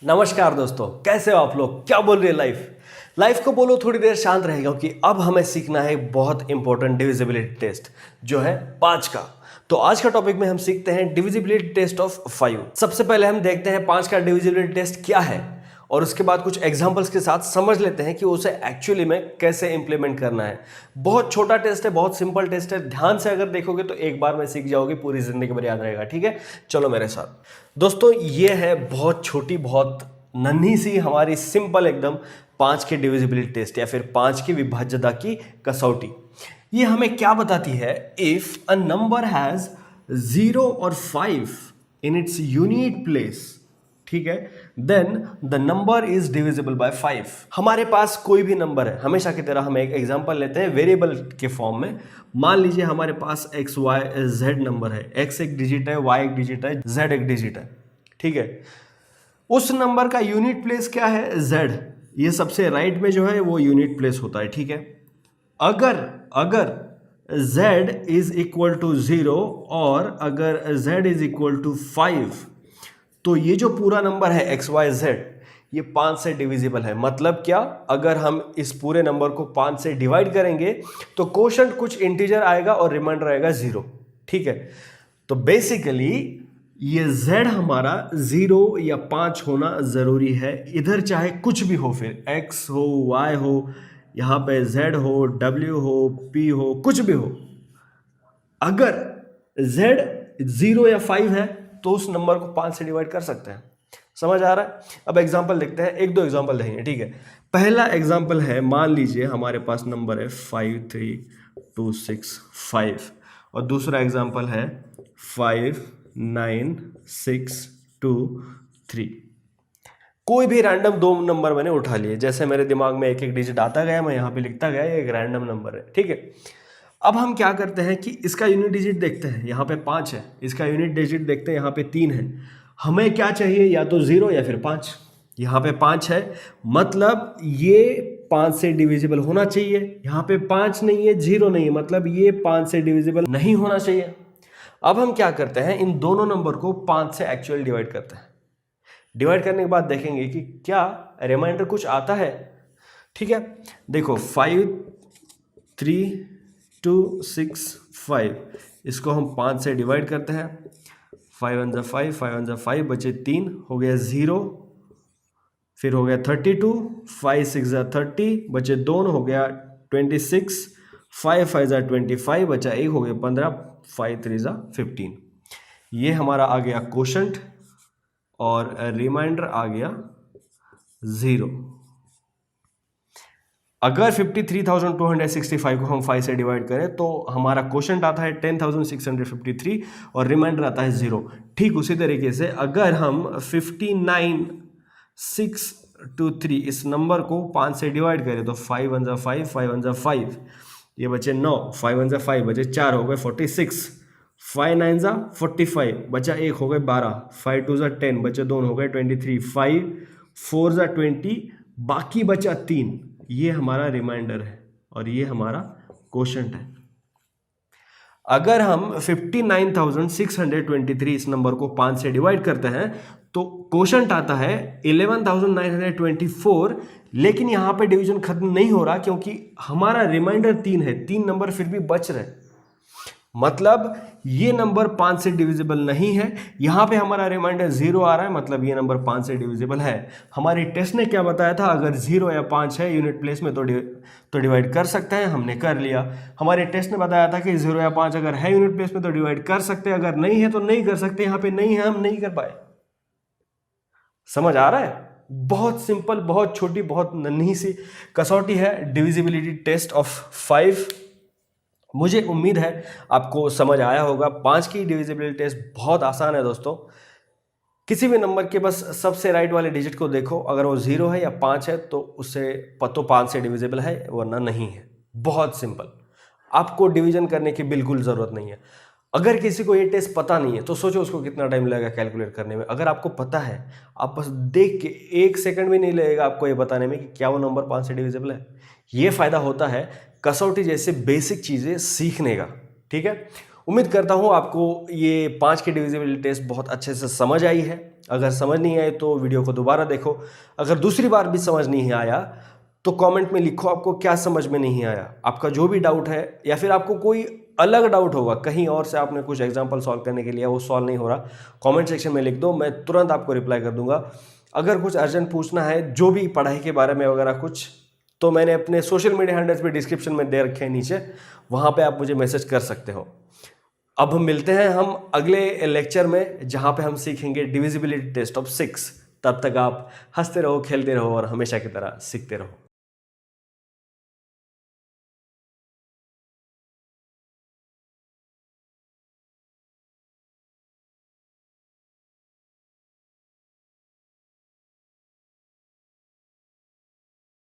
नमस्कार दोस्तों, कैसे हो आप लोग। क्या बोल रही है लाइफ को बोलो थोड़ी देर शांत रहेगा क्योंकि अब हमें सीखना है बहुत इंपॉर्टेंट डिविजिबिलिटी टेस्ट जो है 5 का। तो आज का टॉपिक में हम सीखते हैं डिविजिबिलिटी टेस्ट ऑफ 5। सबसे पहले हम देखते हैं 5 का डिविजिबिलिटी टेस्ट क्या है और उसके बाद कुछ एग्जांपल्स के साथ समझ लेते हैं कि उसे एक्चुअली में कैसे इंप्लीमेंट करना है। बहुत छोटा टेस्ट है, बहुत सिंपल टेस्ट है। ध्यान से अगर देखोगे तो एक बार में सीख जाओगे, पूरी जिंदगी भर याद रहेगा। ठीक है, चलो मेरे साथ। दोस्तों ये है बहुत छोटी, बहुत नन्ही सी हमारी सिंपल एकदम 5 के डिविजिबिलिटी टेस्ट या फिर 5 की विभाज्यता की कसौटी। ये हमें क्या बताती है? इफ अ नंबर हैज 0 और 5 इन इट्स यूनिट प्लेस, ठीक है, then the number is divisible by 5। हमारे पास कोई भी नंबर है, हमेशा की तरह हम एक एग्जांपल लेते हैं वेरिएबल के फॉर्म में। मान लीजिए हमारे पास एक्स वाई जेड नंबर है। एक्स एक डिजिट है, वाई एक डिजिट है, जेड एक डिजिट है। ठीक है, उस नंबर का यूनिट प्लेस क्या है? जेड। ये सबसे राइट में जो है वो यूनिट प्लेस होता है। ठीक है, अगर z इज इक्वल टू 0 और अगर z इज इक्वल टू 5 तो ये जो पूरा नंबर है एक्स वाई जेड ये 5 से डिविजिबल है। मतलब क्या? अगर हम इस पूरे नंबर को 5 से डिवाइड करेंगे तो कोशंट कुछ इंटीजर आएगा और रिमाइंडर आएगा 0। ठीक है, तो बेसिकली ये z हमारा 0 या 5 होना जरूरी है। इधर चाहे कुछ भी हो, फिर x हो, y हो, यहां पे z हो, w हो, p हो, कुछ भी हो। अगर z 0 या 5 है तो उस नंबर को 5 से डिवाइड कर सकते हैं। समझ आ रहा है? अब एग्जांपल देखते हैं, एक दो एग्जांपल देखेंगे। ठीक है, पहला एग्जांपल है, मान लीजिए हमारे पास नंबर है 53265 और दूसरा एग्जांपल है 59623। कोई भी रैंडम दो नंबर मैंने उठा लिए, जैसे मेरे दिमाग में एक एक डिजिट आता गया, मैं यहाँ पे लिखता गया, एक रैंडम नंबर है। ठीक है, अब हम क्या करते हैं कि इसका यूनिट डिजिट देखते हैं। यहाँ पे 5 है, इसका यूनिट डिजिट देखते हैं, यहाँ पे 3 है। हमें क्या चाहिए? या तो 0 या फिर 5। यहाँ पे 5 है, मतलब ये 5 से डिविजिबल होना चाहिए। यहाँ पे 5 नहीं है, 0 नहीं है, मतलब ये 5 से डिविजिबल नहीं होना चाहिए। अब हम क्या करते हैं, इन दोनों नंबर को 5 से एक्चुअल डिवाइड करते हैं। डिवाइड करने के बाद देखेंगे कि क्या रिमाइंडर कुछ आता है। ठीक है, देखो 53265 इसको हम 5 से डिवाइड करते हैं। 5 1 5, 5 1 5, बचे 3, हो गया 0, फिर हो गया 32, 5 6 30, बचे 2, हो गया 26, 5 5 25, बचा 1, हो गया 15, 5 3 15। ये हमारा आ गया कोशंट और रिमाइंडर आ गया 0। अगर 53,265 को हम 5 से डिवाइड करें तो हमारा क्वोशंट आता है 10,653 और रिमाइंडर आता है 0। ठीक उसी तरीके से अगर हम 59,623 इस नंबर को 5 से डिवाइड करें तो 5 1 5, 5 1 5, ये बचे 9, 5 1 5, बचे 4, हो गए 46, 5 9 45, बचा 1, हो गए 12, 5 2 10, बचे 2, हो गए 23, 5 4 20, बाकी बचा 3। ये हमारा रिमाइंडर है और ये हमारा क्वोशंट है। अगर हम 59,623 इस नंबर को 5 से डिवाइड करते हैं तो क्वोशंट आता है 11,924, लेकिन यहां पे डिवीजन खत्म नहीं हो रहा क्योंकि हमारा रिमाइंडर 3 है, 3 नंबर फिर भी बच रहे। मतलब ये नंबर 5 से डिविजिबल नहीं है। यहां पे हमारा रिमाइंडर 0 आ रहा है, मतलब ये नंबर 5 से डिविजिबल है। हमारी टेस्ट ने क्या बताया था? अगर 0 या 5 है यूनिट प्लेस में तो डिवाइड कर सकते हैं, हमने कर लिया। हमारे टेस्ट ने बताया था कि 0 या 5 अगर है यूनिट प्लेस में तो डिवाइड कर सकते हैं, अगर नहीं है तो नहीं कर सकते। यहां पे नहीं है, हम नहीं कर पाए। समझ आ रहा है? बहुत सिंपल, बहुत छोटी, बहुत नन्ही सी कसौटी है डिविजिबिलिटी टेस्ट ऑफ 5। मुझे उम्मीद है आपको समझ आया होगा। 5 की डिविजिबिलिटी टेस्ट बहुत आसान है दोस्तों। किसी भी नंबर के बस सबसे राइट वाले डिजिट को देखो, अगर वो 0 है या 5 है तो उससे 5 से डिविजिबल है, वरना नहीं है। बहुत सिंपल, आपको डिवीजन करने की बिल्कुल ज़रूरत नहीं है। अगर किसी को ये टेस्ट पता नहीं है तो सोचो उसको कितना टाइम लगेगा कैलकुलेट करने में। अगर आपको पता है, आप बस देख के 1 सेकंड भी नहीं लगेगा आपको ये बताने में कि क्या वो नंबर 5 से डिविजिबल है। ये फायदा होता है कसौटी जैसे बेसिक चीज़ें सीखने का। ठीक है, उम्मीद करता हूँ आपको ये 5 की डिविजिबिलिटी टेस्ट बहुत अच्छे से समझ आई है। अगर समझ नहीं आई तो वीडियो को दोबारा देखो। अगर दूसरी बार भी समझ नहीं आया तो कमेंट में लिखो आपको क्या समझ में नहीं आया। आपका जो भी डाउट है या फिर आपको कोई अलग डाउट होगा, कहीं और से आपने कुछ एग्जाम्पल सॉल्व करने के लिए वो सॉल्व नहीं हो रहा, कमेंट सेक्शन में लिख दो, मैं तुरंत आपको रिप्लाई कर दूंगा। अगर कुछ अर्जेंट पूछना है जो भी पढ़ाई के बारे में वगैरह कुछ, तो मैंने अपने सोशल मीडिया हैंडल्स भी डिस्क्रिप्शन में दे रखे हैं नीचे, वहाँ पे आप मुझे मैसेज कर सकते हो। अब हम मिलते हैं हम अगले लेक्चर में, जहाँ पे हम सीखेंगे डिविजिबिलिटी टेस्ट ऑफ 6। तब तक आप हंसते रहो, खेलते रहो और हमेशा की तरह सीखते रहो।